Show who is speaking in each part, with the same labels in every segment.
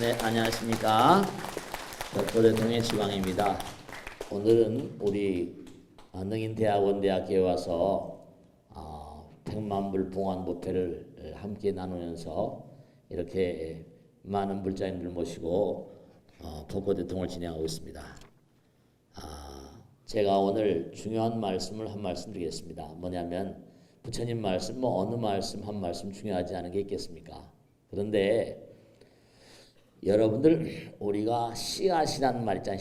Speaker 1: 네, 안녕하십니까. 고대통의 지광입니다. 오늘은 우리 능인대학원대학교에 와서 백만불 봉안법회를 함께 나누면서 이렇게 많은 불자님들 모시고 법고대통을 진행하고 있습니다. 제가 오늘 중요한 말씀을 한 말씀 드리겠습니다. 뭐냐면 부처님 말씀 어느 말씀 한 말씀 중요하지 않은 게 있겠습니까? 그런데 여러분들 우리가 씨앗이란 말 있잖아요.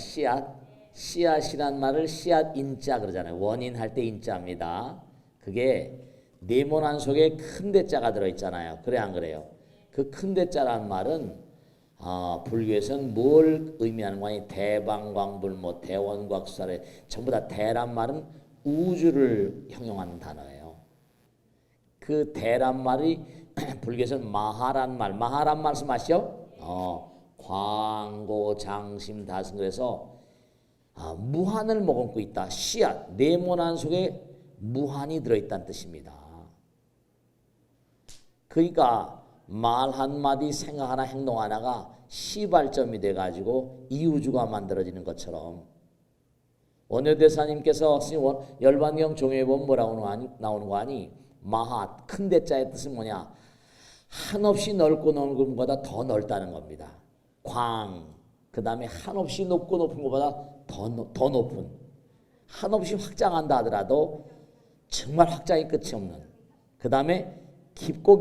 Speaker 1: 씨앗이란 말을 씨앗 인자 그러잖아요. 원인 할 때 인자입니다. 그게 네모난 속에 큰 대자가 들어있잖아요. 그래 안 그래요? 그 큰 대자란 말은 불교에서는 뭘 의미하는 거니? 대방광불모 대원곽수사래 전부 다 대란 말은 우주를 형용하는 단어예요. 그 대란 말이 불교에서는 마하란 말씀 아시죠? 광고 장심 다승 그래서 무한을 머금고 있다. 씨앗 네모난 속에 무한이 들어있다는 뜻입니다. 그러니까 말 한마디 생각 하나 행동 하나가 시발점이 돼가지고 이 우주가 만들어지는 것처럼 원효대사님께서 열반경 종회에 보면 뭐라고 나오는 거 아니? 마하 큰 대자의 뜻은 뭐냐? 한없이 넓고 넓은 것보다 더 넓다는 겁니다. 광, 그 다음에 한없이 높고 높은 것보다 더 높은, 한없이 확장한다 하더라도 정말 확장이 끝이 없는, 그 다음에 깊고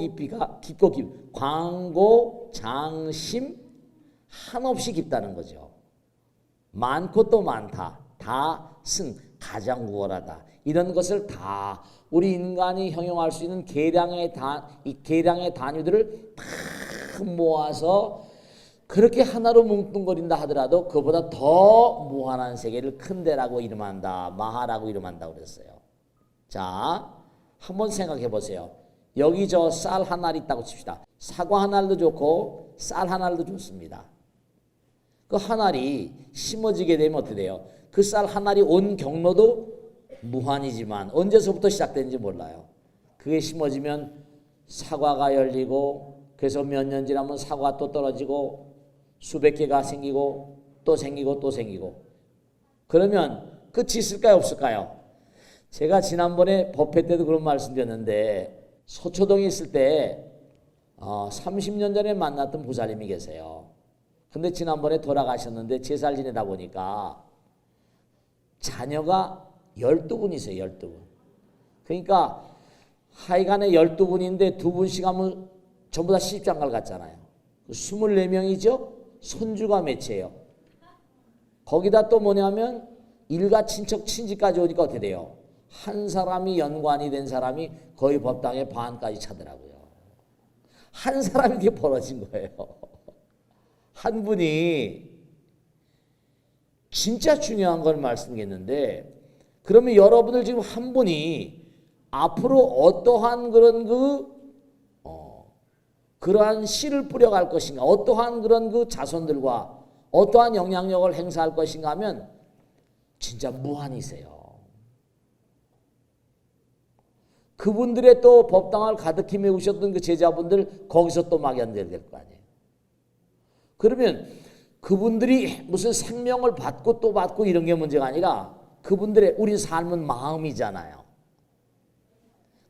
Speaker 1: 광고 장심 한없이 깊다는 거죠. 많고 또 많다, 다승 가장 우월하다, 이런 것을 다 우리 인간이 형용할 수 있는 계량의 단위들을 다 모아서 그렇게 하나로 뭉뚱거린다 하더라도 그보다 더 무한한 세계를 큰데라고 이름한다. 마하라고 이름한다고 그랬어요. 자, 한번 생각해 보세요. 여기 저 쌀 한 알 있다고 칩시다. 사과 한 알도 좋고 쌀 한 알도 좋습니다. 그 한 알이 심어지게 되면 어떻게 돼요? 그 쌀 한 알이 온 경로도 무한이지만 언제서부터 시작된지 몰라요. 그게 심어지면 사과가 열리고 그래서 몇 년 지나면 사과가 또 떨어지고 수백 개가 생기고 또 생기고 또 생기고 그러면 끝이 있을까요? 없을까요? 제가 지난번에 법회 때도 그런 말씀 드렸는데 서초동에 있을 때 30년 전에 만났던 부사님이 계세요. 근데 지난번에 돌아가셨는데 제살 지내다 보니까 자녀가 12분이세요. 12분. 그러니까 하여간에 12분인데 2분씩 하면 전부 다 시집장가를 갔잖아요. 24명이죠. 손주가 몇이에요? 거기다 또 뭐냐면 일가 친척 친지까지 오니까 어떻게 돼요? 한 사람이 연관이 된 사람이 거의 법당의 반까지 차더라고요. 한 사람이 이렇게 벌어진 거예요. 한 분이 진짜 중요한 걸 말씀드렸는데 그러면 여러분들 지금 한 분이 앞으로 어떠한 그러한 씨를 뿌려갈 것인가, 어떠한 그런 그 자손들과 어떠한 영향력을 행사할 것인가 하면 진짜 무한이세요. 그분들의 또 법당을 가득히 메우셨던 그 제자분들 거기서 또 막연될 거 아니에요. 그러면 그분들이 무슨 생명을 받고 또 받고 이런 게 문제가 아니라 그분들의 우리 삶은 마음이잖아요.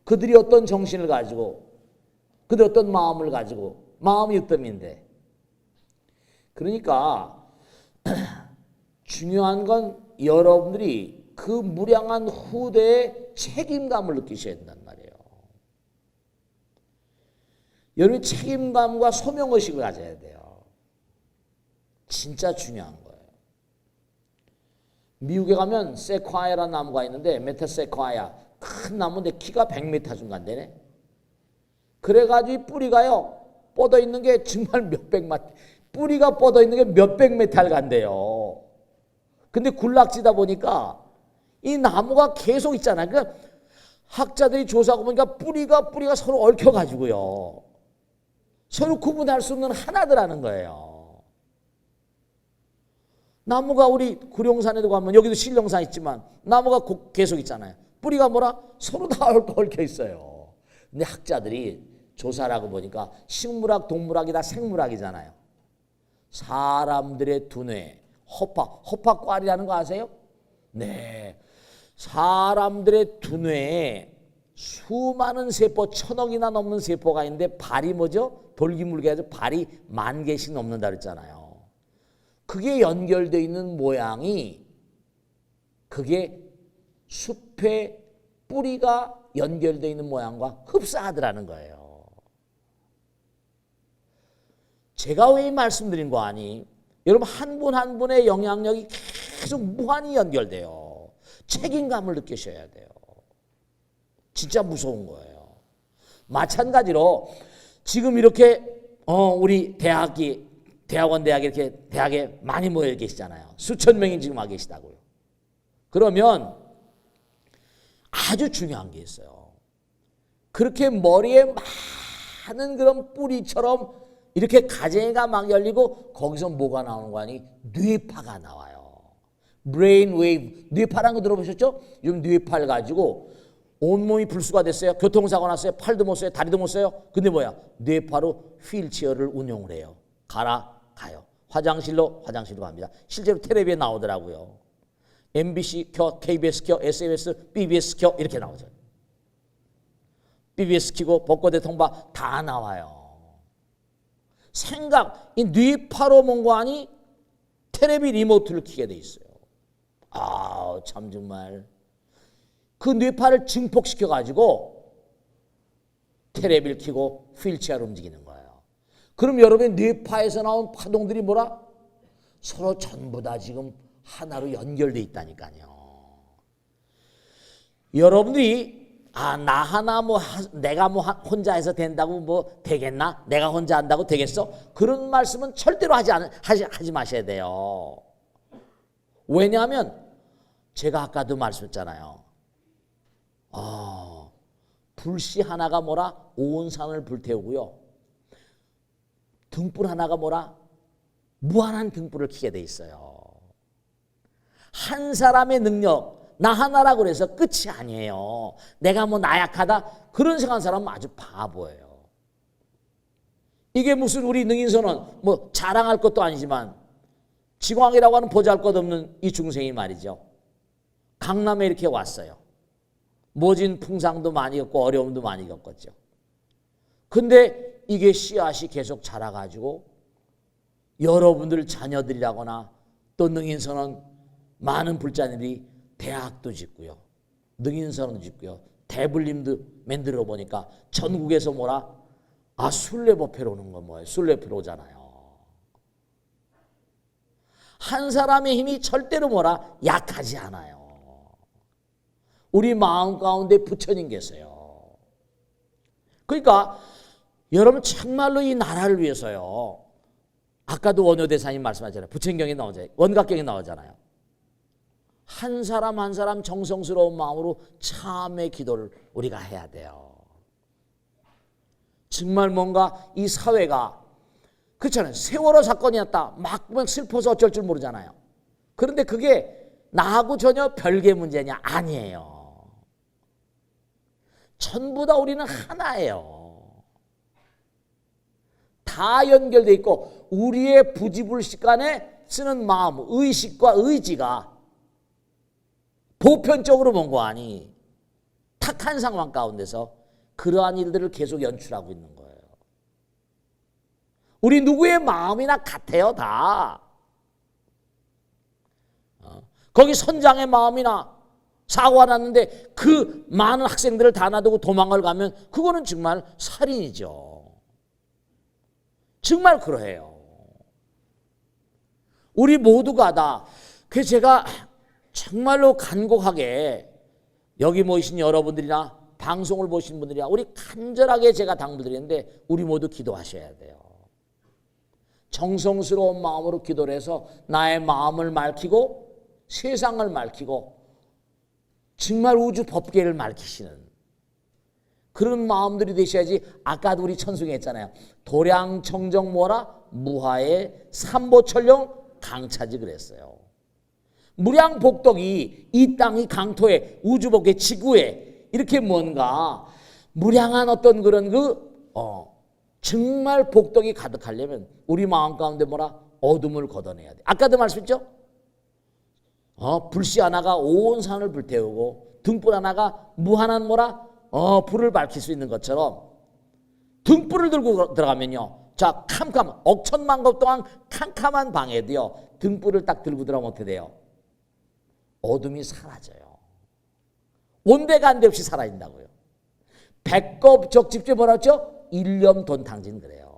Speaker 1: 그들이 어떤 정신을 가지고 그들이 어떤 마음을 가지고 마음이 으뜸인데 그러니까 중요한 건 여러분들이 그 무량한 후대의 책임감을 느끼셔야 된단 말이에요. 여러분이 책임감과 소명의식을 가져야 돼요. 진짜 중요한 거예요. 미국에 가면 세콰이아라는 나무가 있는데 메타세콰이아 큰 나무인데 키가 100m 정도 안 되네. 그래가지고 뿌리가요 뻗어 있는 게 정말 뿌리가 뻗어 있는 게 몇백 메타를 간대요. 근데 군락지다 보니까 이 나무가 계속 있잖아요. 그러니까 학자들이 조사하고 보니까 뿌리가 서로 얽혀가지고요 서로 구분할 수 없는 하나더라는 거예요. 나무가 우리 구룡산에도 가면 여기도 신령산 있지만 나무가 계속 있잖아요. 뿌리가 뭐라? 서로 다 얽혀 있어요. 근데 학자들이 조사를 하고 보니까 식물학, 동물학이 다 생물학이잖아요. 사람들의 두뇌, 허파과리라는 거 아세요? 네. 사람들의 두뇌에 수많은 세포, 1000억이나 넘는 세포가 있는데 발이 뭐죠? 돌기물게 해서 발이 10,000개씩 넘는다 그랬잖아요. 그게 연결되어 있는 모양이 그게 숲의 뿌리가 연결되어 있는 모양과 흡사하더라는 거예요. 제가 왜 이 말씀드린 거 아니? 여러분 한 분 한 분의 영향력이 계속 무한히 연결돼요. 책임감을 느끼셔야 돼요. 진짜 무서운 거예요. 마찬가지로 지금 이렇게 우리 대학원 대학에 이렇게 대학에 많이 모여 계시잖아요. 수천 명이 지금 와 계시다고요. 그러면 아주 중요한 게 있어요. 그렇게 머리에 많은 그런 뿌리처럼 이렇게 가쟁이가 막 열리고 거기서 뭐가 나오는 거 아니? 뇌파가 나와요. 브레인 웨이브. 뇌파라는 거 들어보셨죠? 요즘 뇌파를 가지고 온몸이 불수가 됐어요. 교통사고 났어요. 팔도 못 써요. 다리도 못 써요. 근데 뭐야? 뇌파로 휠체어를 운용을 해요. 가요. 화장실로 갑니다. 실제로 텔레비에 나오더라고요. MBC 켜, KBS 켜, SBS, BBS 켜 이렇게 나오죠. BBS 켜고 복고대 통바 다 나와요. 이 뇌파로 뭔가하니 텔레비 리모트를 켜게 돼 있어요. 참 정말 그 뇌파를 증폭시켜 가지고 텔레비를 켜고 휠체어를 움직이는 거예요. 그럼 여러분의 뇌파에서 나온 파동들이 뭐라? 서로 전부 다 지금 하나로 연결돼 있다니까요. 여러분들이 나 하나 내가 혼자 해서 된다고 되겠나? 내가 혼자 한다고 되겠어? 그런 말씀은 절대로 하지 마셔야 돼요. 왜냐하면 제가 아까도 말씀했잖아요. 불씨 하나가 온 산을 불태우고요. 등불 하나가 무한한 등불을 켜게 돼 있어요. 한 사람의 능력, 나 하나라고 해서 끝이 아니에요. 내가 나약하다 그런 생각하는 사람은 아주 바보예요. 이게 무슨 우리 능인선언 자랑할 것도 아니지만 지광이라고 하는 보잘것없는 이 중생이 말이죠. 강남에 이렇게 왔어요. 모진 풍상도 많이 겪고 어려움도 많이 겪었죠. 근데 이게 씨앗이 계속 자라가지고 여러분들 자녀들이라거나 또 능인선언 많은 불자들이 대학도 짓고요. 능인선언도 짓고요. 대불림도 만들어 보니까 전국에서 순례법회로 오는 건 뭐예요? 순례표로 오잖아요. 한 사람의 힘이 절대로 약하지 않아요. 우리 마음 가운데 부처님 계세요. 그러니까 여러분 정말로 이 나라를 위해서요. 아까도 원효대사님 말씀하셨잖아요. 부처경에 나오잖아요. 원각경에 나오잖아요. 한 사람 한 사람 정성스러운 마음으로 참의 기도를 우리가 해야 돼요. 정말 뭔가 이 사회가 그렇잖아요. 세월호 사건이 났다. 막 슬퍼서 어쩔 줄 모르잖아요. 그런데 그게 나하고 전혀 별개 문제냐? 아니에요. 전부 다 우리는 하나예요. 다 연결돼 있고 우리의 부지불식간에 쓰는 마음, 의식과 의지가 보편적으로 뭔가하니 탁한 상황 가운데서 그러한 일들을 계속 연출하고 있는 거예요. 우리 누구의 마음이나 같아요, 다. 거기 선장의 마음이나 사고가 났는데 그 많은 학생들을 다 놔두고 도망을 가면 그거는 정말 살인이죠. 정말 그러해요. 우리 모두가 다. 그래서 제가 정말로 간곡하게 여기 모이신 여러분들이나 방송을 보신 분들이나 우리 간절하게 제가 당부드리는데 우리 모두 기도하셔야 돼요. 정성스러운 마음으로 기도를 해서 나의 마음을 맑히고 세상을 맑히고 정말 우주 법계를 맑히시는 그런 마음들이 되셔야지. 아까도 우리 천승이 했잖아요. 도량청정 무하의 삼보철령 강차지 그랬어요. 무량복덕이 이 땅이 강토에 우주복의 지구에 이렇게 뭔가 무량한 어떤 그런 정말 복덕이 가득하려면 우리 마음 가운데 어둠을 걷어내야 돼. 아까도 말씀했죠? 불씨 하나가 온 산을 불태우고 등불 하나가 무한한 불을 밝힐 수 있는 것처럼 등불을 들고 들어가면요. 자, 억천만 것 동안 캄캄한 방에도요. 등불을 딱 들고 들어가면 어떻게 돼요? 어둠이 사라져요. 온데간데 없이 사라진다고요. 백겁 적집주에 뭐라 했죠? 일념돈탕진 그래요.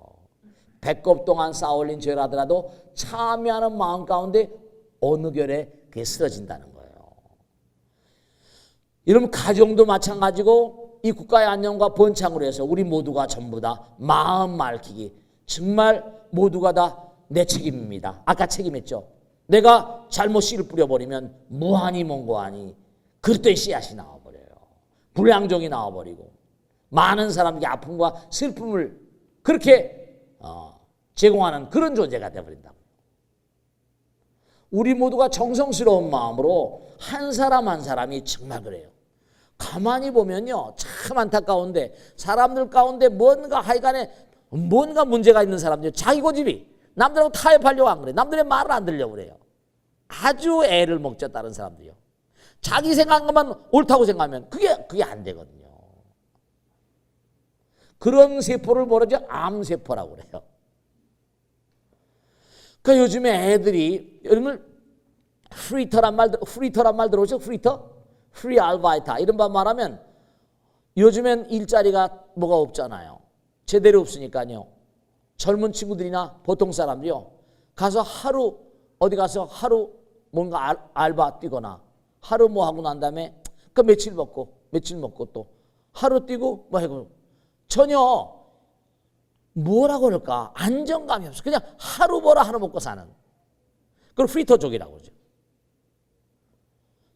Speaker 1: 백겁 동안 쌓아올린 죄라더라도 참여하는 마음 가운데 어느 결에 그게 쓰러진다는 거예요. 이러면 가정도 마찬가지고 이 국가의 안녕과 번창으로 해서 우리 모두가 전부 다 마음 맑히기 정말 모두가 다 내 책임입니다. 아까 책임했죠. 내가 잘못 씨를 뿌려버리면 무한히 몽고하니 그릇된 씨앗이 나와버려요. 불량종이 나와버리고 많은 사람에게 아픔과 슬픔을 그렇게 제공하는 그런 존재가 되어버린다고. 우리 모두가 정성스러운 마음으로 한 사람 한 사람이 정말 그래요. 가만히 보면요. 참 안타까운데 사람들 가운데 뭔가 하여간에 뭔가 문제가 있는 사람들 자기 고집이 남들하고 타협하려고 안 그래. 남들의 말을 안 들려고 그래요. 아주 애를 먹죠. 다른 사람들이요. 자기 생각한 것만 옳다고 생각하면 그게 안 되거든요. 그런 세포를 뭐라죠? 암세포라고 그래요. 그러니까 요즘에 애들이 여러분 프리터란 말 들어보셨죠? 프리터? 프리 알바이타 이런 말 말하면 요즘엔 일자리가 뭐가 없잖아요. 제대로 없으니까요. 젊은 친구들이나 보통 사람들이요. 가서 어디 가서 하루 뭔가 알바 뛰거나 하루 뭐 하고 난 다음에 그 며칠 먹고 또 하루 뛰고 뭐 하고 전혀 뭐라고 그럴까 안정감이 없어. 그냥 하루 벌어 하루 먹고 사는 그걸 프리터족이라고 그러죠.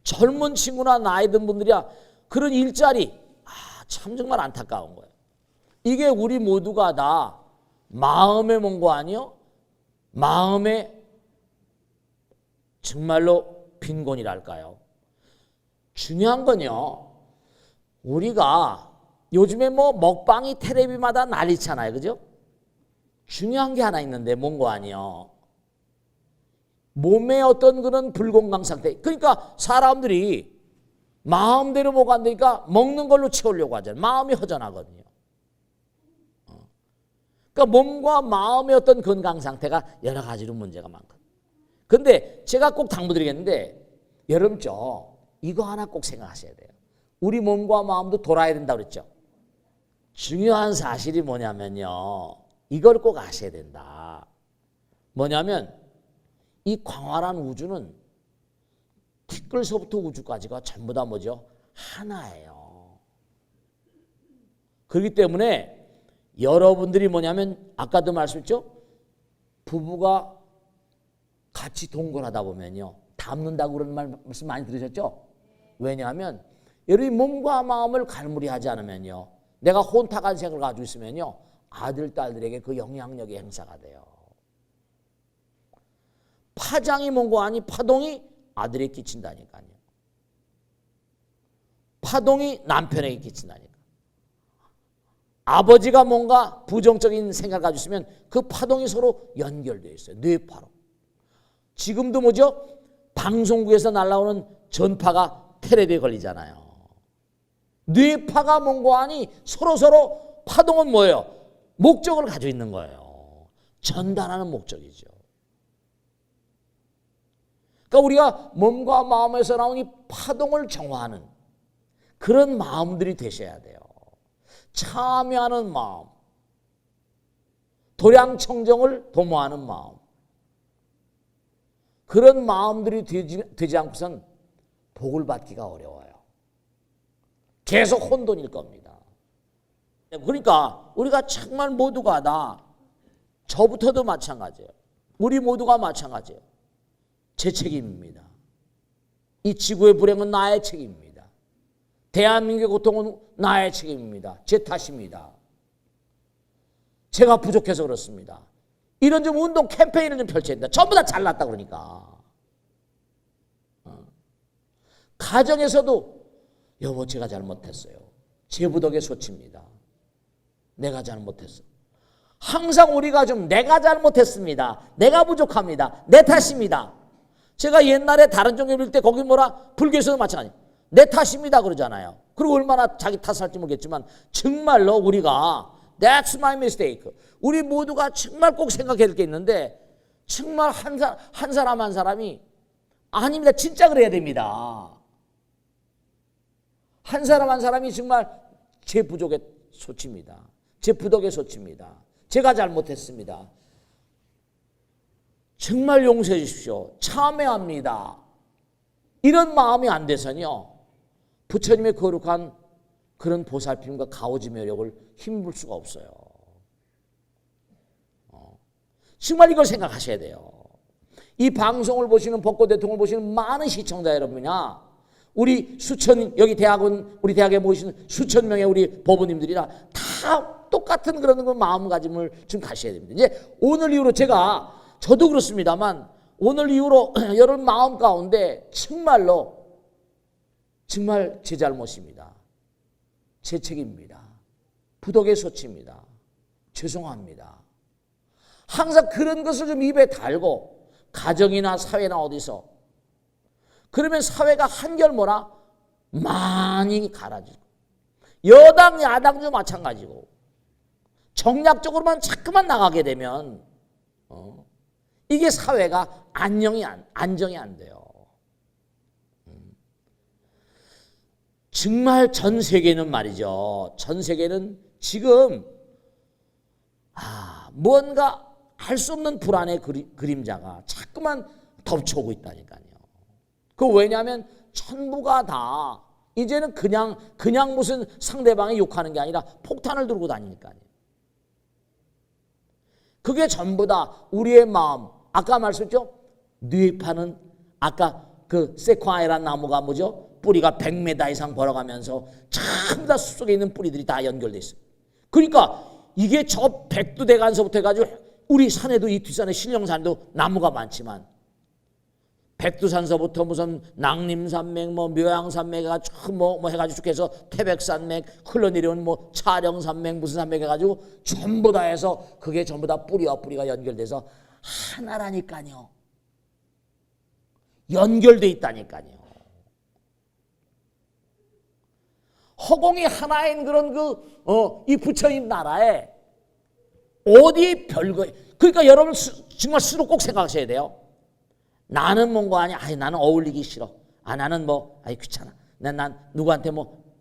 Speaker 1: 젊은 친구나 나이 든 분들이야 그런 일자리 참 정말 안타까운 거예요. 이게 우리 모두가 다 마음의 몽고 아니요? 마음의 정말로 빈곤이랄까요? 중요한 건요. 우리가 요즘에 뭐 먹방이 텔레비마다 난리잖아요. 그죠? 중요한 게 하나 있는데 뭔고 아니요. 몸의 어떤 그런 불건강 상태. 그러니까 사람들이 마음대로 뭐가 안 되니까 먹는 걸로 채우려고 하잖아요. 마음이 허전하거든요. 그러니까 몸과 마음의 어떤 건강 상태가 여러 가지로 문제가 많거든요. 근데 제가 꼭 당부드리겠는데 여러분 이거 하나 꼭 생각하셔야 돼요. 우리 몸과 마음도 돌아야 된다고 그랬죠. 중요한 사실이 뭐냐면요. 이걸 꼭 아셔야 된다. 뭐냐면 이 광활한 우주는 티끌서부터 우주까지가 전부 다 뭐죠? 하나예요. 그렇기 때문에 여러분들이 뭐냐면 아까도 말씀했죠? 부부가 같이 동거하다 보면요. 닮는다고 그런 말씀 많이 들으셨죠? 왜냐하면 여러분이 몸과 마음을 갈무리하지 않으면요. 내가 혼탁한 생각을 가지고 있으면요. 아들, 딸들에게 그 영향력이 행사가 돼요. 파장이 뭔가 아니 파동이 아들에게 끼친다니까요. 파동이 남편에게 끼친다니까. 아버지가 뭔가 부정적인 생각을 가지고 있으면 그 파동이 서로 연결되어 있어요. 뇌파로. 지금도 뭐죠? 방송국에서 날아오는 전파가 텔레비에 걸리잖아요. 뇌파가 뭔가 아니 서로 파동은 뭐예요? 목적을 가지고 있는 거예요. 전달하는 목적이죠. 그러니까 우리가 몸과 마음에서 나온 이 파동을 정화하는 그런 마음들이 되셔야 돼요. 참여하는 마음, 도량청정을 도모하는 마음, 그런 마음들이 되지 않고선 복을 받기가 어려워요. 계속 혼돈일 겁니다. 그러니까 우리가 정말 모두가 다 저부터도 마찬가지예요. 우리 모두가 마찬가지예요. 제 책임입니다. 이 지구의 불행은 나의 책임입니다. 대한민국의 고통은 나의 책임입니다. 제 탓입니다. 제가 부족해서 그렇습니다. 이런 좀 운동 캠페인을 좀 펼쳐야 된다. 전부 다 잘났다 그러니까. 가정에서도 여보 제가 잘못했어요. 제 부덕의 소치입니다. 내가 잘못했어. 항상 우리가 좀 내가 잘못했습니다. 내가 부족합니다. 내 탓입니다. 제가 옛날에 다른 종교 믿을 때 거기 뭐라 불교에서도 마찬가지. 내 탓입니다 그러잖아요. 그리고 얼마나 자기 탓할지 모르겠지만 정말로 우리가 That's my mistake. 우리 모두가 정말 꼭 생각해야 될 게 있는데 정말 한 사람 한 사람이 아닙니다. 진짜 그래야 됩니다. 한 사람 한 사람이 정말 제 부족의 소치입니다. 제 부덕의 소치입니다. 제가 잘못했습니다. 정말 용서해 주십시오. 참회합니다. 이런 마음이 안 돼서는요. 부처님의 거룩한 그런 보살핌과 가오지매력을 힘볼 수가 없어요. 정말 이걸 생각하셔야 돼요. 이 방송을 보시는 벚꽃 대통령을 보시는 많은 시청자 여러분이나 우리 수천 여기 대학원 우리 대학에 모이시는 수천 명의 우리 법원님들이나 다 똑같은 그런 그 마음가짐을 좀 가셔야 됩니다. 이제 오늘 이후로 저도 그렇습니다만 오늘 이후로 여러분 마음 가운데 정말로 정말 제 잘못입니다. 제 책임입니다. 부덕의 소치입니다. 죄송합니다. 항상 그런 것을 좀 입에 달고 가정이나 사회나 어디서 그러면 사회가 한결 뭐라 많이 갈아지고 여당 야당도 마찬가지고 정략적으로만 자꾸만 나가게 되면 이게 사회가 안정이 안 돼요. 정말 전 세계는 말이죠. 전 세계는 지금 뭔가 할 수 없는 불안의 그림자가 자꾸만 덮쳐오고 있다니까요. 그 왜냐하면 전부가 다 이제는 그냥 무슨 상대방이 욕하는 게 아니라 폭탄을 들고 다니니까요. 그게 전부 다 우리의 마음. 아까 말씀했죠? 뇌파는 아까 그 세콰이라는 나무가 뭐죠? 뿌리가 100m 이상 벌어가면서 전부 다 숲속에 있는 뿌리들이 다 연결돼 있어요. 그러니까 이게 저 백두대간서부터 해가지고 우리 산에도 이 뒷산에 신령산도 나무가 많지만 백두산서부터 무슨 낭림산맥 뭐 묘양산맥 해가지고 뭐 해가지고 쭉 해서 태백산맥 흘러내려온 뭐 차령산맥 무슨 산맥 해가지고 전부 다 해서 그게 전부 다 뿌리와 뿌리가 연결돼서 하나라니까요. 연결돼 있다니까요. 허공이 하나인 그런 이 부처님 나라에 어디 별거 그러니까 여러분 정말 스스로 꼭 생각하셔야 돼요. 나는 뭔가 아니 나는 어울리기 싫어. 나는 귀찮아. 난 누구한테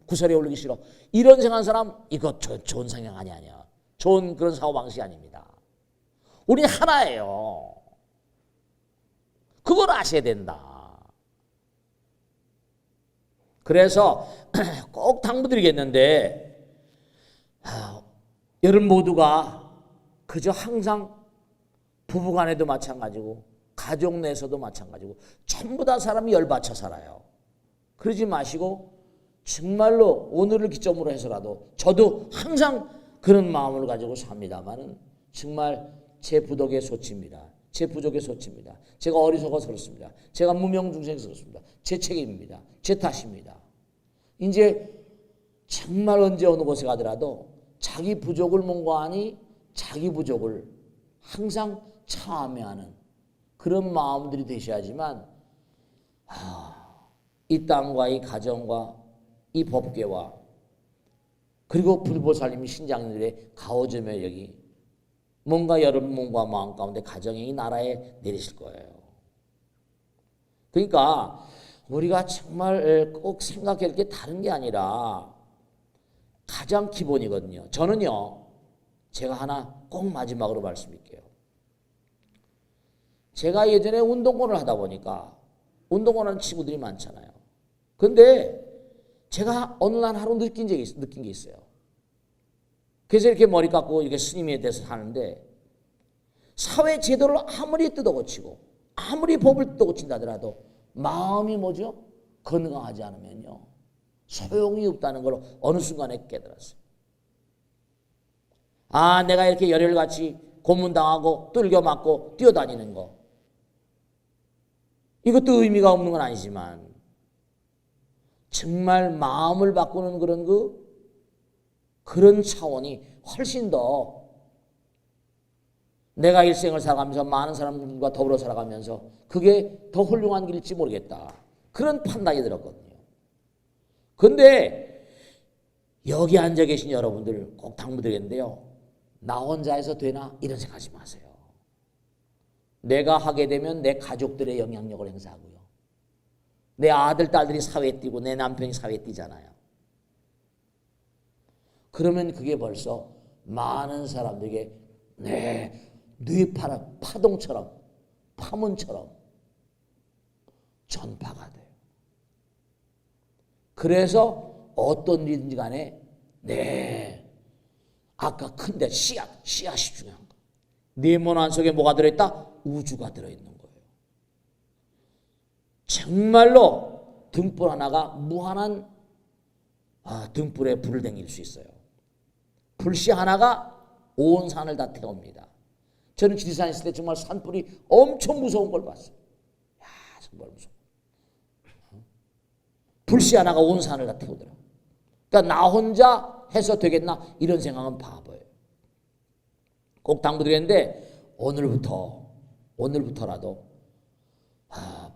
Speaker 1: 구설에 올리기 싫어. 이런 생각하는 사람 이거 좋은 생각 아니야. 좋은 그런 사고방식이 아닙니다. 우리는 하나예요. 그걸 아셔야 된다. 그래서 꼭 당부드리겠는데 여러분 모두가 그저 항상 부부간에도 마찬가지고 가족 내에서도 마찬가지고 전부 다 사람이 열받쳐 살아요. 그러지 마시고 정말로 오늘을 기점으로 해서라도 저도 항상 그런 마음을 가지고 삽니다만은 정말 제 부덕의 소치입니다. 제 부족의 소치입니다. 제가 어리석어서 그렇습니다. 제가 무명중생해서 그렇습니다. 제 책임입니다. 제 탓입니다. 이제 정말 언제 어느 곳에 가더라도 자기 부족을 몽고하니 자기 부족을 항상 참회하는 그런 마음들이 되셔야지만 이 땅과 이 가정과 이 법계와 그리고 불보살님 신장님들의 가오점매력이 뭔가 여러분 몸과 마음 가운데 가정의 이 나라에 내리실 거예요. 그러니까 우리가 정말 꼭 생각해야 할 게 다른 게 아니라 가장 기본이거든요. 저는요. 제가 하나 꼭 마지막으로 말씀드릴게요. 제가 예전에 운동권을 하다 보니까 운동권 하는 친구들이 많잖아요. 근데 제가 어느 날 하루 느낀 게 있어요. 그래서 이렇게 머리 깎고 이렇게 스님에 대해서 하는데 사회 제도를 아무리 뜯어고치고 아무리 법을 뜯어고친다 하더라도 마음이 뭐죠? 건강하지 않으면요. 소용이 없다는 걸 어느 순간에 깨달았어요. 내가 이렇게 열혈같이 고문당하고 뚫겨맞고 뛰어다니는 거 이것도 의미가 없는 건 아니지만 정말 마음을 바꾸는 그런 차원이 훨씬 더 내가 일생을 살아가면서 많은 사람들과 더불어 살아가면서 그게 더 훌륭한 길일지 모르겠다. 그런 판단이 들었거든요. 근데 여기 앉아 계신 여러분들 꼭 당부드리겠는데요. 나 혼자 해서 되나? 이런 생각하지 마세요. 내가 하게 되면 내 가족들의 영향력을 행사하고요. 내 아들, 딸들이 사회에 뛰고 내 남편이 사회에 뛰잖아요. 그러면 그게 벌써 많은 사람들에게 뇌파라 파동처럼 파문처럼 전파가 돼요. 그래서 어떤 일인지 간에 아까 큰데 씨앗이 중요한 거. 네 몸 안속에 뭐가 들어있다? 우주가 들어있는 거예요. 정말로 등불 하나가 무한한 등불에 불을 댕길 수 있어요. 불씨 하나가 온 산을 다 태웁니다. 저는 지리산에 있을 때 정말 산불이 엄청 무서운 걸 봤어요. 야, 정말 무서워. 불씨 하나가 온 산을 다 태우더라고요. 그러니까 나 혼자 해서 되겠나? 이런 생각은 바보예요. 꼭 당부드리겠는데 오늘부터라도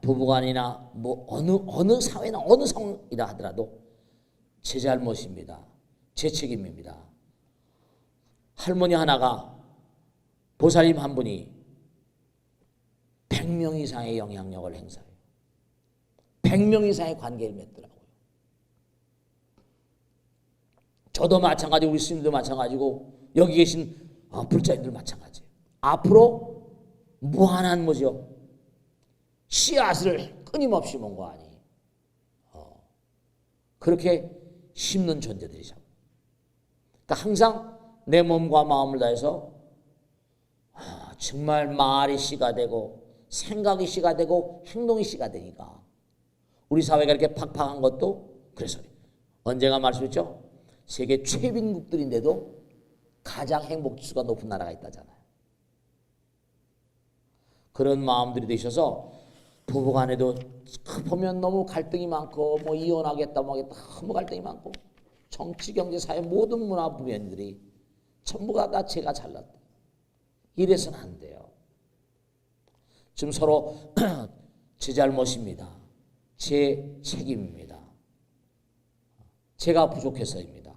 Speaker 1: 부부간이나 뭐 어느 사회나 어느 성이라 하더라도 제 잘못입니다. 제 책임입니다. 할머니 하나가 보살님 한 분이 100명 이상의 영향력을 행사해요. 100명 이상의 관계를 맺더라고요. 저도 마찬가지고 우리 스님도 마찬가지고 여기 계신 불자님들 마찬가지예요. 앞으로 무한한 뭐죠? 씨앗을 끊임없이 먼 거 아니. 그렇게 심는 존재들이죠. 그러니까 항상 내 몸과 마음을 다해서 정말 말이 씨가 되고 생각이 씨가 되고 행동이 씨가 되니까 우리 사회가 이렇게 팍팍한 것도 그래서 언제가 말씀했죠? 세계 최빈국들인데도 가장 행복지수가 높은 나라가 있다잖아요. 그런 마음들이 되셔서 부부간에도 보면 너무 갈등이 많고 뭐 이혼하겠다 뭐하겠다 너무 갈등이 많고 정치 경제 사회 모든 문화 부면들이 전부가 다 제가 잘났다. 이래서는 안 돼요. 지금 서로 제 잘못입니다. 제 책임입니다. 제가 부족해서입니다.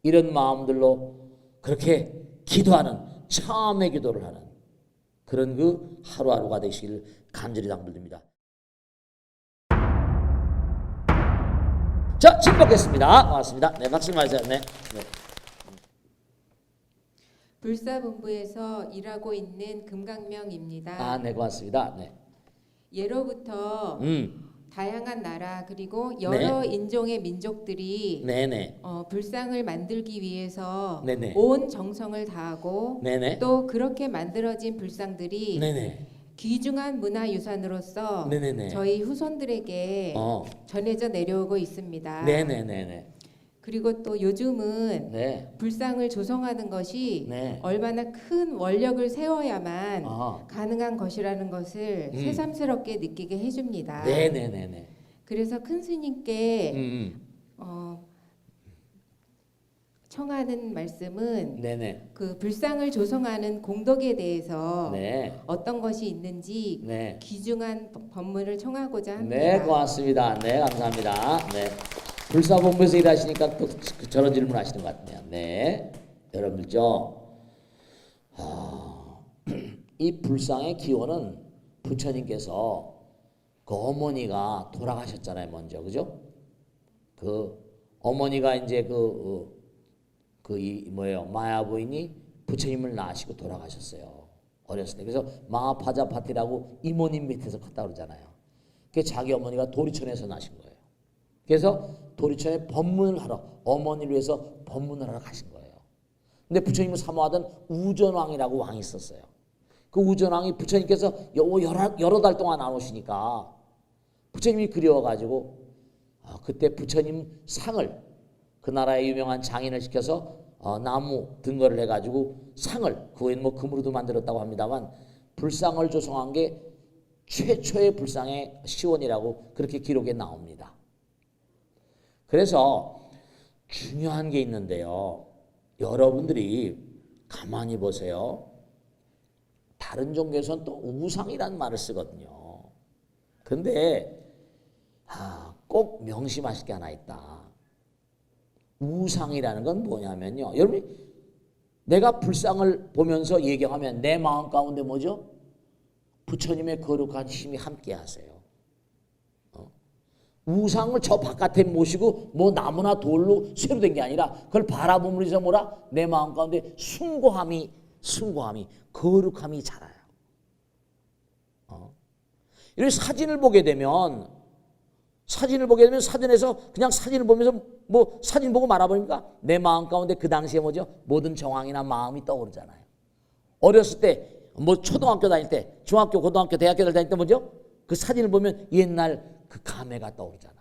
Speaker 1: 이런 마음들로 그렇게 기도하는 참의 기도를 하는 그런 그 하루하루가 되시기를 간절히 당부드립니다. 자, 지금 뵙겠습니다. 고맙습니다. 네, 박수 맞으세요. 네.
Speaker 2: 불사본부에서 일하고 있는 금강명입니다.
Speaker 1: 네, 고맙습니다. 네.
Speaker 2: 예로부터 다양한 나라 그리고 여러 인종의 민족들이
Speaker 1: 네네.
Speaker 2: 불상을 만들기 위해서
Speaker 1: 네네.
Speaker 2: 온 정성을 다하고
Speaker 1: 네네.
Speaker 2: 또 그렇게 만들어진 불상들이
Speaker 1: 네네.
Speaker 2: 귀중한 문화유산으로서
Speaker 1: 네네네.
Speaker 2: 저희 후손들에게 전해져 내려오고 있습니다.
Speaker 1: 네네네네.
Speaker 2: 그리고 또 요즘은
Speaker 1: 네.
Speaker 2: 불상을 조성하는 것이
Speaker 1: 네.
Speaker 2: 얼마나 큰 원력을 세워야만
Speaker 1: 아.
Speaker 2: 가능한 것이라는 것을 새삼스럽게 느끼게 해줍니다.
Speaker 1: 네네네네.
Speaker 2: 그래서 큰 스님께 청하는 말씀은
Speaker 1: 네네.
Speaker 2: 그 불상을 조성하는 공덕에 대해서
Speaker 1: 네.
Speaker 2: 어떤 것이 있는지
Speaker 1: 네.
Speaker 2: 귀중한 법문을 청하고자 합니다.
Speaker 1: 네, 고맙습니다. 네, 감사합니다. 네. 불사본부에서 일하시니까 또 저런 질문 하시는 것 같네요. 네. 여러분들죠. 이 불상의 기원은 부처님께서 그 어머니가 돌아가셨잖아요, 먼저. 그죠? 그 어머니가 이제 마야 부인이 부처님을 낳으시고 돌아가셨어요. 어렸을 때. 그래서 마하파자파티라고 이모님 밑에서 컸다 그러잖아요. 그게 자기 어머니가 도리천에서 나신 거예요. 그래서 도리천에 법문을 하러 어머니를 위해서 법문을 하러 가신 거예요. 근데 부처님을 사모하던 우전왕이라고 왕이 있었어요. 그 우전왕이 부처님께서 여러 달 동안 안 오시니까 부처님이 그리워가지고 그때 부처님 상을 그 나라의 유명한 장인을 시켜서 나무 등거를 해가지고 상을 그 후에는 뭐 금으로도 만들었다고 합니다만 불상을 조성한 게 최초의 불상의 시원이라고 그렇게 기록에 나옵니다. 그래서 중요한 게 있는데요. 여러분들이 가만히 보세요. 다른 종교에서는 또 우상이라는 말을 쓰거든요. 근데 꼭 명심하실 게 하나 있다. 우상이라는 건 뭐냐면요. 여러분이 내가 불상을 보면서 예경하면 내 마음 가운데 뭐죠? 부처님의 거룩한 힘이 함께 하세요. 우상을 저 바깥에 모시고 뭐 나무나 돌로 새로 된 게 아니라 그걸 바라보면서 뭐라? 내 마음 가운데 숭고함이 거룩함이 자라요. 이렇게 사진을 보게 되면 사진에서 그냥 사진을 보면서 뭐 사진 보고 말아버립니까? 내 마음 가운데 그 당시에 뭐죠? 모든 정황이나 마음이 떠오르잖아요. 어렸을 때 뭐 초등학교 다닐 때, 중학교, 고등학교, 대학교 다닐 때 뭐죠? 그 사진을 보면 옛날 그 감회가 떠오르잖아요.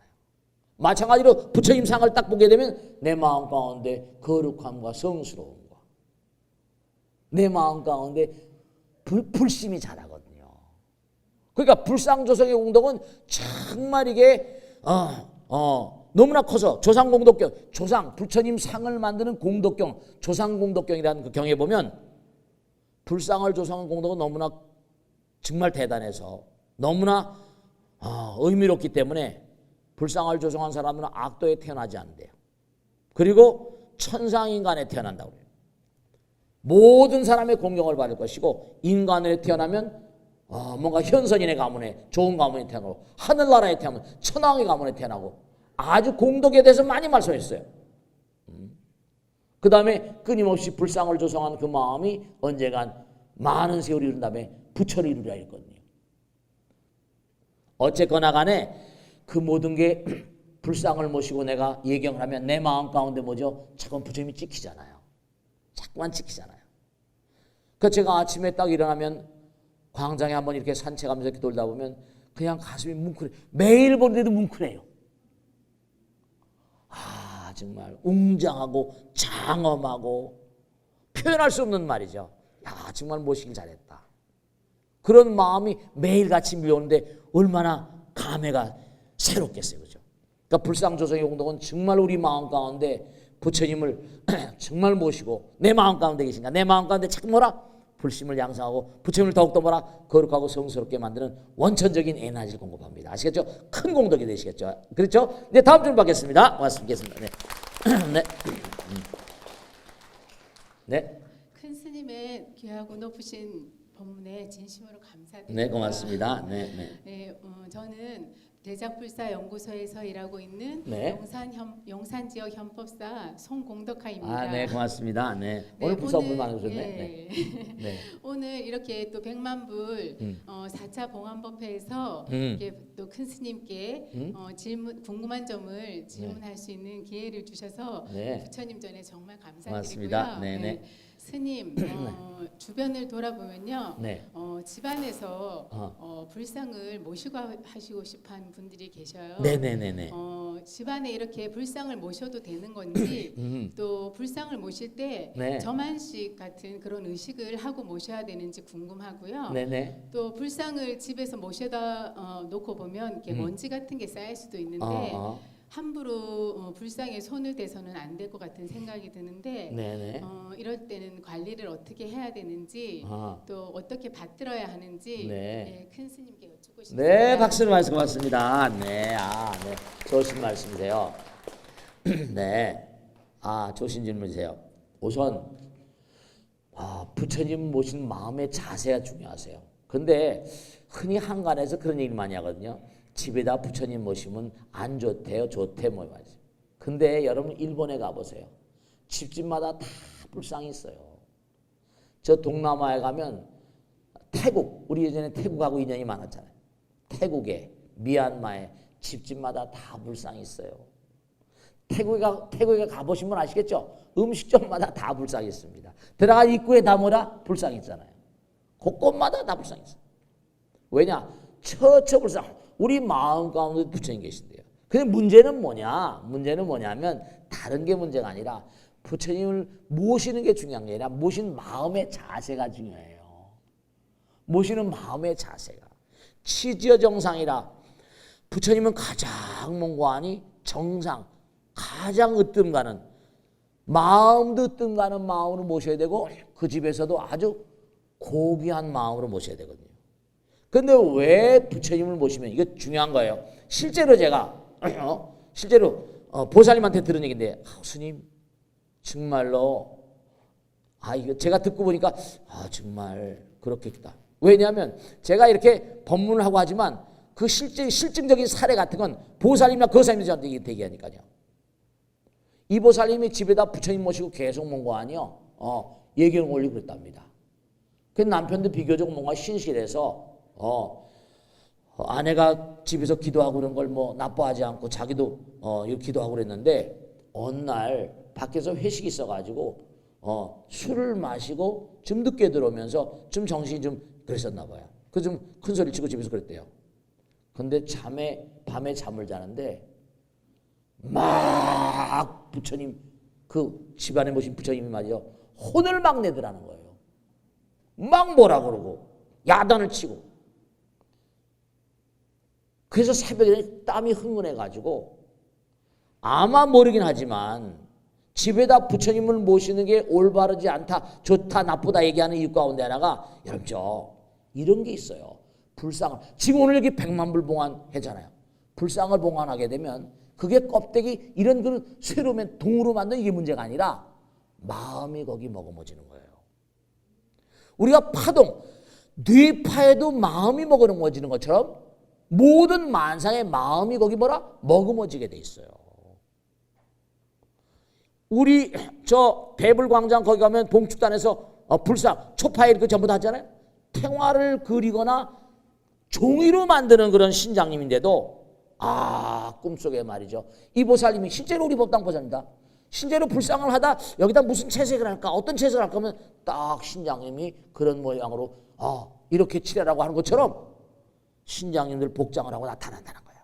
Speaker 1: 마찬가지로 부처님 상을 딱 보게 되면 내 마음 가운데 거룩함과 성스러움과 내 마음 가운데 불심이 자라거든요. 그러니까 불상조성의 공덕은 정말 이게 너무나 커서 조상공덕경, 조상 부처님 상을 만드는 공덕경, 조상공덕경이라는 그 경에 보면 불상을 조성한 공덕은 너무나 정말 대단해서 너무나 의미롭기 때문에 불상을 조성한 사람은 악도에 태어나지 않는데요. 그리고 천상인간에 태어난다고 해요. 모든 사람의 공경을 받을 것이고 인간에 태어나면 뭔가 현선인의 가문에 좋은 가문에 태어나고 하늘나라에 태어나면 천왕의 가문에 태어나고 아주 공덕에 대해서 많이 말씀했어요. 그 다음에 끊임없이 불상을 조성한 그 마음이 언젠간 많은 세월이 이룬 다음에 부처를 이루려 했거든요. 어쨌거나 간에 그 모든 게 불상을 모시고 내가 예경을 하면 내 마음 가운데 뭐죠? 자꾸 부처님이 찍히잖아요. 자꾸만 찍히잖아요. 그 제가 아침에 딱 일어나면 광장에 한번 이렇게 산책하면서 이렇게 돌다 보면 그냥 가슴이 뭉클해. 매일 보는데도 뭉클해요. 정말 웅장하고 장엄하고 표현할 수 없는 말이죠. 야, 정말 모시길 잘했다. 그런 마음이 매일같이 밀려오는데 얼마나 감회가 새롭겠어요. 그죠? 그러니까 불상조성의 공덕은 정말 우리 마음 가운데 부처님을 정말 모시고 내 마음 가운데 계신가? 내 마음 가운데 자꾸 뭐라? 불심을 양성하고 부처님을 더욱더 뭐라? 거룩하고 성스럽게 만드는 원천적인 에너지를 공급합니다. 아시겠죠? 큰 공덕이 되시겠죠? 그렇죠? 네, 다음 줄 받겠습니다. 고맙습니다. 네. 네.
Speaker 2: 네. 큰 스님의 귀하고 높으신 법문에 진심으로 감사드립니다.
Speaker 1: 네, 고맙습니다. 네, 네.
Speaker 2: 네, 저는 대작불사 연구소에서 일하고 있는
Speaker 1: 네.
Speaker 2: 용산 지역 현법사 송공덕화입니다.
Speaker 1: 네, 고맙습니다. 네.
Speaker 2: 네,
Speaker 1: 오늘 불사불 많이
Speaker 2: 예,
Speaker 1: 오셨네. 네. 네.
Speaker 2: 오늘 이렇게 또 100만불 4차 봉안법회에서 이렇게 또 큰 스님께 질문 궁금한 점을 질문할 수 있는 기회를 주셔서
Speaker 1: 네.
Speaker 2: 부처님 전에 정말 감사드리고요.
Speaker 1: 고맙습니다. 네, 네.
Speaker 2: 스님 주변을 돌아보면요,
Speaker 1: 네.
Speaker 2: 집안에서 불상을 모시고 하시고 싶은 분들이 계셔요.
Speaker 1: 네네네네.
Speaker 2: 집안에 이렇게 불상을 모셔도 되는 건지 또 불상을 모실 때
Speaker 1: 네.
Speaker 2: 점안식 같은 그런 의식을 하고 모셔야 되는지 궁금하고요.
Speaker 1: 네네.
Speaker 2: 또 불상을 집에서 모셔다 놓고 보면 이렇게 먼지 같은 게 쌓일 수도 있는데 함부로 불상에 손을 대서는 안 될 것 같은 생각이 드는데
Speaker 1: 네네.
Speaker 2: 이럴 때는 관리를 어떻게 해야 되는지 또 어떻게 받들어야 하는지
Speaker 1: 네.
Speaker 2: 큰 스님께 여쭙고 싶습니다.
Speaker 1: 네, 박수를 말씀 고맙습니다. 네, 네. 좋으신 말씀이세요. 네. 좋으신 질문이세요. 우선, 부처님 모신 마음의 자세가 중요하세요. 근데 흔히 한간에서 그런 얘기를 많이 하거든요. 집에다 부처님 모시면 안 좋대요, 좋대, 뭐 말이죠. 근데 여러분 일본에 가보세요. 집집마다 다 불상이 있어요. 저 동남아에 가면 태국, 우리 예전에 태국하고 인연이 많았잖아요. 태국에, 미얀마에 집집마다 다 불상이 있어요. 태국에 가보신 분 아시겠죠? 음식점마다 다 불상이 있습니다. 들어가 입구에 다 뭐라? 불상이 있잖아요. 곳곳마다 다 불상이 있어요. 왜냐? 처처 불상. 우리 마음 가운데 부처님 계신데요. 근데 문제는 뭐냐? 문제는 뭐냐면 다른 게 문제가 아니라 부처님을 모시는 게 중요한 게 아니라 모신 마음의 자세가 중요해요. 모시는 마음의 자세가. 치지어 정상이라 부처님은 가장 몽고하니 정상, 가장 으뜸 가는 마음도 으뜸 가는 마음으로 모셔야 되고 그 집에서도 아주 고귀한 마음으로 모셔야 되거든요. 근데 왜 부처님을 모시면 이게 중요한 거예요. 실제로 제가 실제로 보살님한테 들은 얘기인데 스님 정말로 이거 제가 듣고 보니까 정말 그렇겠다. 왜냐하면 제가 이렇게 법문을 하고 하지만 그 실증적인 사례 같은 건 보살님이나 거사님이 저한테 얘기하니까요. 이 보살님이 집에다 부처님 모시고 계속 뭔 거 아니요. 예경 올리고 그랬답니다. 그 남편도 비교적 뭔가 신실해서 아내가 집에서 기도하고 그런 걸 뭐 나빠하지 않고 자기도 이거 기도하고 그랬는데 어느 날 밖에서 회식이 있어가지고 술을 마시고 좀 늦게 들어오면서 좀 정신이 좀 그랬었나 봐요. 그래서 좀 큰 소리 치고 집에서 그랬대요. 근데 밤에 잠을 자는데 막 부처님 그 집안에 모신 부처님이 말이죠. 혼을 막 내더라는 거예요. 막 뭐라 그러고 야단을 치고. 그래서 새벽에 땀이 흥분해가지고 아마 모르긴 하지만 집에다 부처님을 모시는 게 올바르지 않다, 좋다, 나쁘다 얘기하는 이유 가운데 하나가 여러분 이런 게 있어요. 불상을 지금 오늘 여기 100만 불 봉안했잖아요. 불상을 봉안하게 되면 그게 껍데기 이런 그 쇠로면 동으로 만든 이게 문제가 아니라 마음이 거기 머금어지는 거예요. 우리가 파동 뇌파에도 마음이 머금어지는 것처럼 모든 만상의 마음이 거기 머금어지게 돼 있어요. 우리 대불광장 거기 가면 봉축단에서 불상 초파일 그 전부 다 하잖아요. 태화를 그리거나 종이로 만드는 그런 신장님인데도 꿈속에 말이죠. 이 보살님이 실제로 우리 법당 보살입니다. 실제로 불상을 하다 여기다 무슨 채색을 할까 어떤 채색을 할까 하면 딱 신장님이 그런 모양으로 이렇게 칠해라고 하는 것처럼 신장님들 복장을 하고 나타난다는 거예요.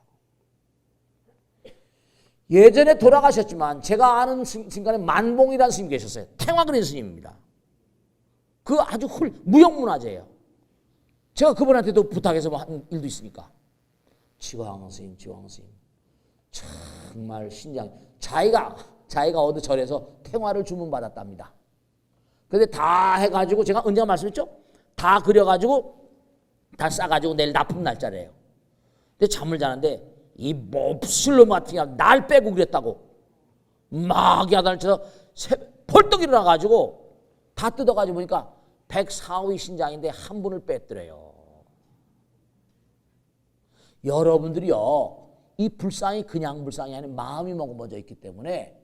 Speaker 1: 예전에 돌아가셨지만 제가 아는 스님간에 만봉이라는 스님 계셨어요. 태화그린 스님입니다. 그 아주 무형문화재예요. 제가 그분한테도 부탁해서 뭐 한 일도 있으니까. 지광 스님 정말 신장 자기가 어느 절에서 태화를 주문받았답니다. 근데 다 해가지고 제가 언제가 말씀했죠? 다 그려가지고 다 싸가지고 내일 납품 날짜래요. 근데 잠을 자는데 이 몹쓸 놈 같은 게 날 빼고 그랬다고 막 야단을 쳐서 벌떡 일어나가지고 다 뜯어가지고 보니까 104위 신장인데 한 분을 뺐더래요. 여러분들이요 이 불상이 그냥 불상이 아닌 마음이 머금어져 있기 때문에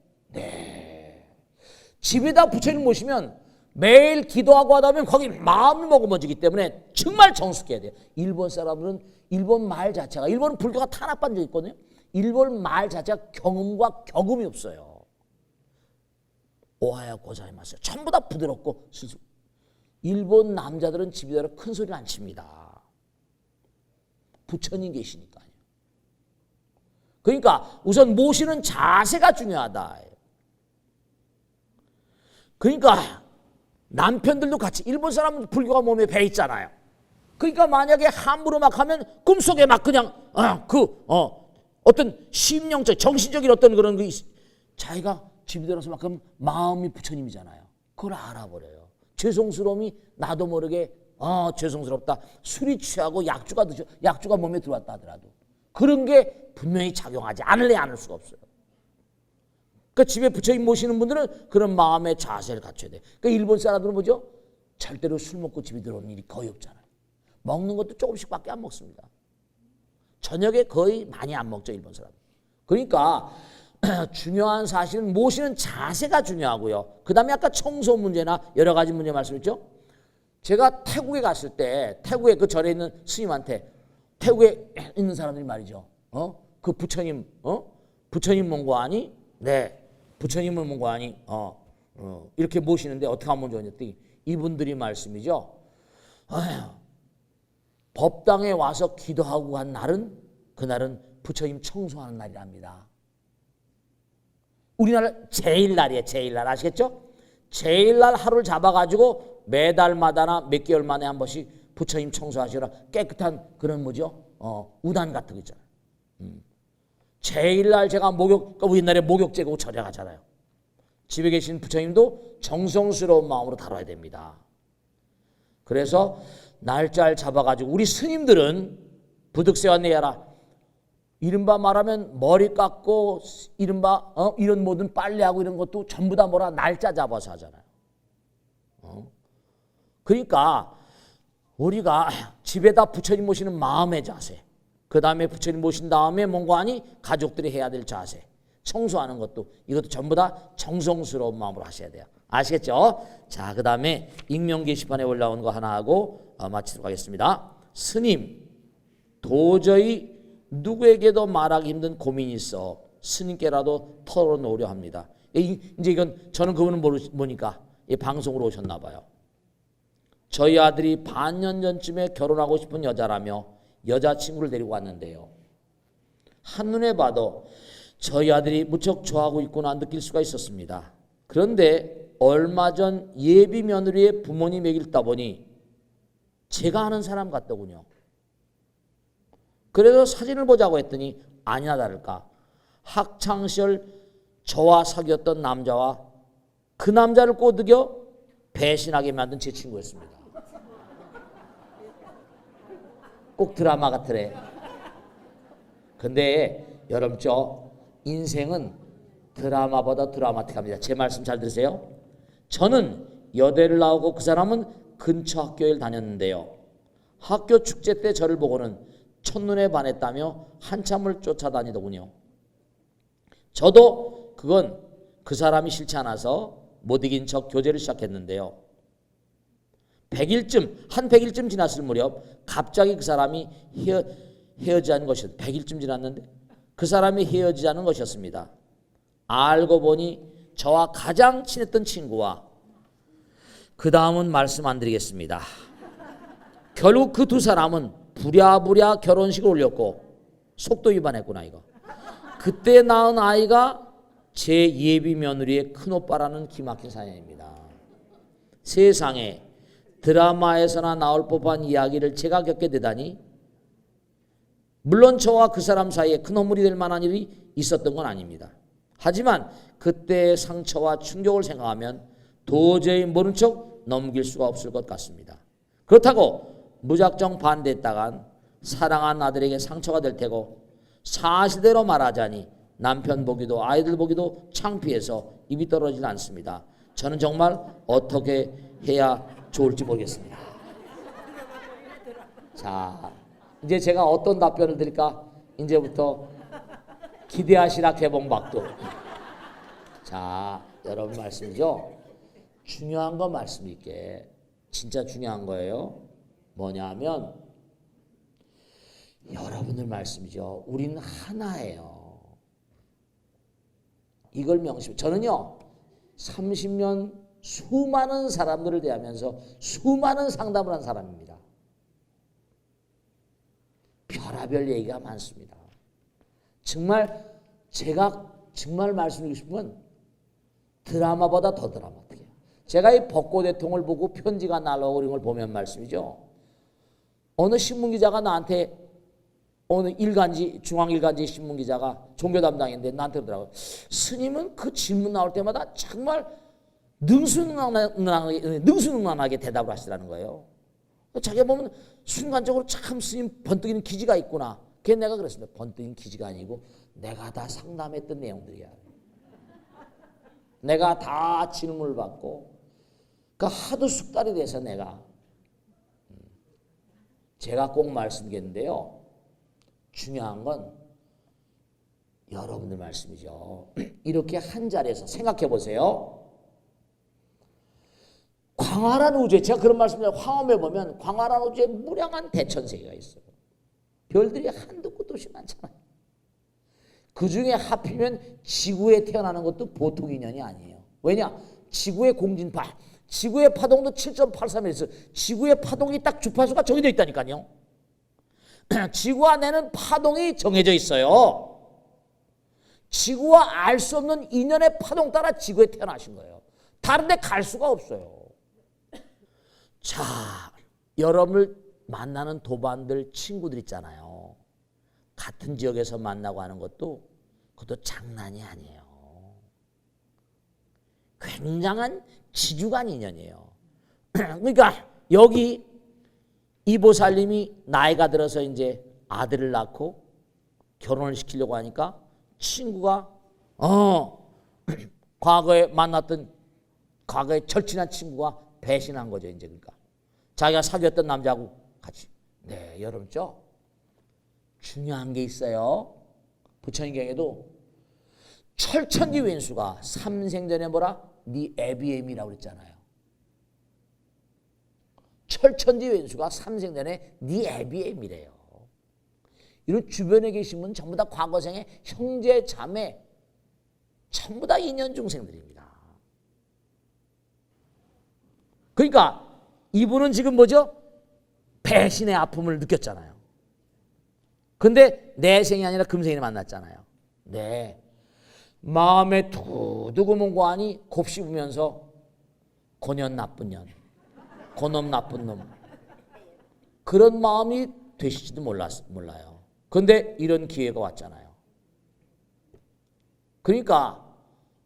Speaker 1: 집에다 부처님 모시면 매일 기도하고 하다 보면 거기 마음이 머금어지기 때문에 정말 정숙해야 돼요. 일본 사람들은 일본 말 자체가 일본은 불교가 탄압받은 있거든요. 일본 말 자체가 경음과 격음이 없어요. 오하야 고자이마스 전부 다 부드럽고 일본 남자들은 집에다가 큰 소리를 안 칩니다. 부처님 계시니까요. 그러니까 우선 모시는 자세가 중요하다. 그러니까 남편들도 같이 일본 사람은 불교가 몸에 배 있잖아요. 그러니까 만약에 함부로 막 하면 꿈속에 막 그냥 어떤 심령적 정신적인 어떤 그런 그 자기가 집에 들어서 막 그럼 마음이 부처님이잖아요. 그걸 알아버려요. 죄송스러움이 나도 모르게 죄송스럽다. 술이 취하고 약주가 몸에 들어왔다 하더라도 그런 게 분명히 작용하지 않을 수가 없어요. 그러니까 집에 부처님 모시는 분들은 그런 마음의 자세를 갖춰야 돼. 그러니까 일본 사람들은 뭐죠? 절대로 술 먹고 집에 들어오는 일이 거의 없잖아요. 먹는 것도 조금씩밖에 안 먹습니다. 저녁에 거의 많이 안 먹죠, 일본 사람. 그러니까 중요한 사실은 모시는 자세가 중요하고요. 그 다음에 아까 청소 문제나 여러 가지 문제 말씀했죠. 제가 태국에 갔을 때 태국에 그 절에 있는 스님한테 태국에 있는 사람들이 말이죠. 그 부처님 mon고하니? 네. 부처님을 mon고하니? 이렇게 모시는데 어떻게 하면 좋냐더니 이분들이 말씀이죠. 법당에 와서 기도하고 간 날은 그날은 부처님 청소하는 날이랍니다. 우리나라 제일날이에요. 제일날 아시겠죠? 제일날 하루를 잡아가지고 매달마다나 몇 개월 만에 한 번씩 부처님 청소하시라 깨끗한 그런 뭐죠? 우단 같은 거 있잖아요. 제일날 제가 옛날에 목욕 제고 절에 가잖아요. 집에 계신 부처님도 정성스러운 마음으로 다뤄야 됩니다. 그래서 날짜를 잡아가지고 우리 스님들은 부득세와 내야라. 이른바 말하면 머리 깎고 이른바 이런 모든 빨래하고 이런 것도 전부 다 뭐라 날짜 잡아서 하잖아요. 그러니까 우리가 집에다 부처님 모시는 마음의 자세, 그 다음에 부처님 모신 다음에 뭔가 하니 가족들이 해야 될 자세, 청소하는 것도 이것도 전부 다 정성스러운 마음으로 하셔야 돼요. 아시겠죠? 자, 그 다음에 익명 게시판에 올라온 거 하나 하고 마치도록 하겠습니다. 스님, 도저히 누구에게도 말하기 힘든 고민이 있어 스님께라도 털어놓으려 합니다. 이제 이건 저는 그분은 모르니까 방송으로 오셨나 봐요. 저희 아들이 반년 전쯤에 결혼하고 싶은 여자라며 여자친구를 데리고 왔는데요. 한눈에 봐도 저희 아들이 무척 좋아하고 있구나 느낄 수가 있었습니다. 그런데 얼마 전 예비 며느리의 부모님 얘기를 따보니 제가 아는 사람 같더군요. 그래서 사진을 보자고 했더니 아니나 다를까 학창시절 저와 사귀었던 남자와 그 남자를 꼬드겨 배신하게 만든 제 친구였습니다. 꼭 드라마 같으래. 근데 여러분 인생은 드라마보다 드라마틱합니다. 제 말씀 잘 들으세요. 저는 여대를 나오고 그 사람은 근처 학교에 다녔는데요. 학교 축제 때 저를 보고는 첫눈에 반했다며 한참을 쫓아다니더군요. 저도 그건 그 사람이 싫지 않아서 못 이긴 척 교제를 시작했는데요. 100일쯤 지났을 무렵 갑자기 그 사람이 헤어지자는 것이었 100일쯤 지났는데 그 사람이 헤어지자는 것이었습니다. 알고 보니 저와 가장 친했던 친구와 그 다음은 말씀 안 드리겠습니다. 결국 그 두 사람은 부랴부랴 결혼식을 올렸고 속도 위반했구나 이거. 그때 낳은 아이가 제 예비 며느리의 큰오빠라는 기막힌 사연입니다. 세상에 드라마에서나 나올 법한 이야기를 제가 겪게 되다니 물론 저와 그 사람 사이에 큰 허물이 될 만한 일이 있었던 건 아닙니다. 하지만 그때의 상처와 충격을 생각하면 도저히 모른 척 넘길 수가 없을 것 같습니다. 그렇다고 무작정 반대했다간 사랑한 아들에게 상처가 될 테고 사실대로 말하자니 남편 보기도 아이들 보기도 창피해서 입이 떨어지지 않습니다. 저는 정말 어떻게 해야 좋을지 모르겠습니다. 자, 이제 제가 어떤 답변을 드릴까? 이제부터 기대하시라 개봉박도. 자, 여러분 말씀이죠. 중요한 거 말씀드릴게. 진짜 중요한 거예요. 뭐냐 하면 여러분들 말씀이죠. 우리는 하나예요. 이걸 명심. 저는요 30년 수많은 사람들을 대하면서 수많은 상담을 한 사람입니다. 별의별 얘기가 많습니다. 정말 제가 정말 말씀드리고 싶은 건 드라마보다 더 드라마틱해요. 제가 이 벚꽃 대통을 보고 편지가 날아오고 이런 걸 보면 말씀이죠. 어느 신문기자가 나한테 어느 일간지 중앙일간지 신문기자가 종교 담당인데 나한테 그러더라고요. 스님은 그 질문 나올 때마다 정말 능수능란하게 대답을 하시더라는 거예요. 자기가 보면 순간적으로 참 스님 번뜩이는 기지가 있구나. 그게 내가 그랬습니다. 번뜩이는 기지가 아니고 내가 다 상담했던 내용들이야. 내가 다 질문을 받고 그 하도 숙달이 돼서 제가 꼭 말씀드리는데요. 중요한 건 여러분들 말씀이죠. 이렇게 한 자리에서 생각해 보세요. 광활한 우주에 제가 그런 말씀을 화엄에 보면 광활한 우주에 무량한 대천세계가 있어요. 별들이 한도 끝도 없이 많잖아요. 그중에 하필이면 지구에 태어나는 것도 보통 인연이 아니에요. 왜냐? 지구의 공진파, 지구의 파동도 7.83에서 지구의 파동이 딱 주파수가 정해져 있다니까요. 지구 안에는 파동이 정해져 있어요. 지구와 알 수 없는 인연의 파동 따라 지구에 태어나신 거예요. 다른 데 갈 수가 없어요. 자, 여러분을 만나는 도반들 친구들 있잖아요. 같은 지역에서 만나고 하는 것도 그것도 장난이 아니에요. 굉장한 지주간 인연이에요. 그러니까 여기 이 보살님이 나이가 들어서 이제 아들을 낳고 결혼을 시키려고 하니까 친구가 과거에 만났던 과거에 절친한 친구가 배신한 거죠. 이제 그러니까 자기가 사귀었던 남자하고 같이. 네, 여러분죠. 중요한 게 있어요. 부처님 경에도 철천지 왼수가 삼생전에 뭐라? 네 애비엠이라고 그랬잖아요. 철천지 왼수가 삼생전에 네 애비엠이래요. 이런 주변에 계신 분 전부 다 과거생의 형제 자매 전부 다 인연 중생들입니다. 그러니까 이분은 지금 뭐죠? 배신의 아픔을 느꼈잖아요. 근데 내생이 아니라 금생이 만났잖아요. 네. 마음에 두두고 고하니 곱씹으면서 고년 나쁜 년, 고놈 나쁜 놈 그런 마음이 되실지도 몰라요. 근데 이런 기회가 왔잖아요. 그러니까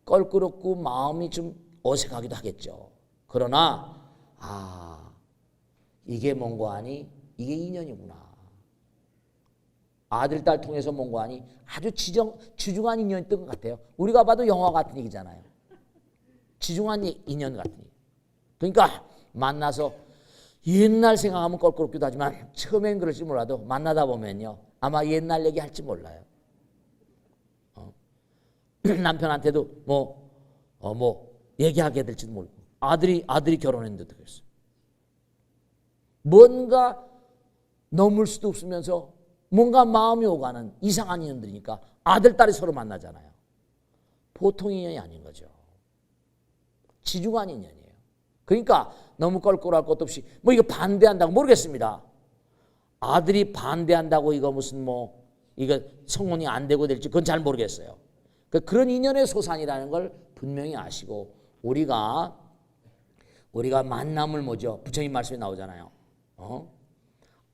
Speaker 1: 껄끄럽고 마음이 좀 어색하기도 하겠죠. 그러나 이게 뭔고 하니 이게 인연이구나. 아들, 딸 통해서 뭔고 하니 아주 지중한 인연이었던 것 같아요. 우리가 봐도 영화 같은 얘기잖아요. 지중한 인연 같은 얘기. 그러니까 만나서 옛날 생각하면 껄끄럽기도 하지만 처음엔 그럴지 몰라도 만나다 보면요. 아마 옛날 얘기 할지 몰라요. 남편한테도 뭐 얘기하게 될지도 모르고 아들이 결혼했는데도 그랬어요. 뭔가 넘을 수도 없으면서 뭔가 마음이 오가는 이상한 인연들이니까 아들, 딸이 서로 만나잖아요. 보통 인연이 아닌 거죠. 지중한 인연이에요. 그러니까 너무 껄끄러울 것도 없이 뭐 이거 반대한다고 모르겠습니다. 아들이 반대한다고 이거 무슨 뭐 이거 성혼이 안 되고 될지 그건 잘 모르겠어요. 그런 인연의 소산이라는 걸 분명히 아시고 우리가 만남을 뭐죠? 부처님 말씀에 나오잖아요.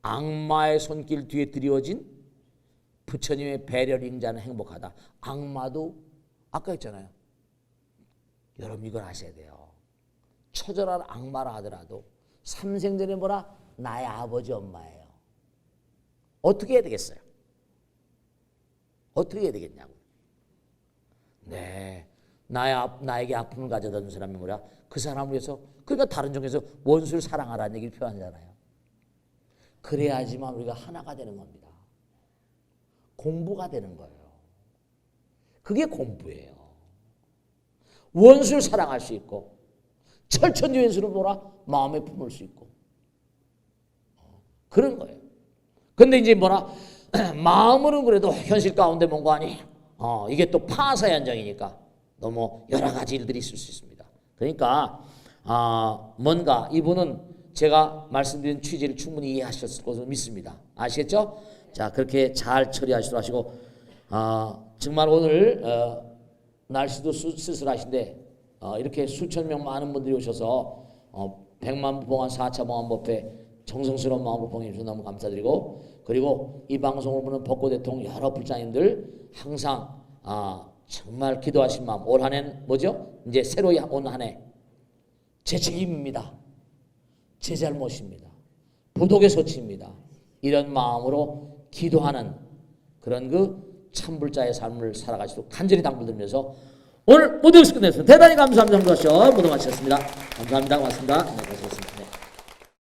Speaker 1: 악마의 손길 뒤에 드리워진 부처님의 배려를 잉자는 행복하다. 악마도 아까 했잖아요. 여러분 이걸 아셔야 돼요. 처절한 악마라 하더라도 삼생전에 뭐라? 나의 아버지 엄마예요. 어떻게 해야 되겠어요? 어떻게 해야 되겠냐고. 네, 나에게 아픔을 가져다 준 사람이 뭐야? 그 사람을 위해서 그러니까 다른 종에서 원수를 사랑하라는 얘기를 표현하잖아요. 그래야지만 우리가 하나가 되는 겁니다. 공부가 되는 거예요. 그게 공부예요. 원수를 사랑할 수 있고 철천지 왼수를 보라 마음에 품을 수 있고 그런 거예요. 근데 이제 뭐라 마음으로는 그래도 현실 가운데 뭔가 하니 이게 또 파사 현장이니까 너무 여러 가지 일들이 있을 수 있습니다. 그러니까 뭔가 이분은 제가 말씀드린 취지를 충분히 이해하셨을 것으로 믿습니다. 아시겠죠? 자, 그렇게 잘 처리하시도록 하시고 정말 오늘 날씨도 쓸쓸하신데 이렇게 수천 명 많은 분들이 오셔서 100만 봉안 4차 봉안법회 정성스러운 마음으로 봉해 주셔서 너무 감사드리고 그리고 이 방송을 보는 벚꽃대통 여러 불자님들 항상 정말 기도하신 마음 올 한 해는 뭐죠? 이제 새로 온 한 해 제 책임입니다. 제 잘못입니다. 부독의 소치입니다. 이런 마음으로 기도하는 그런 그 참불자의 삶을 살아가시도록 간절히 당부드리면서 오늘 모두 여기서 끝냈습니다. 대단히 감사합니다. 모두 마치셨습니다. 감사합니다. 고맙습니다. 네,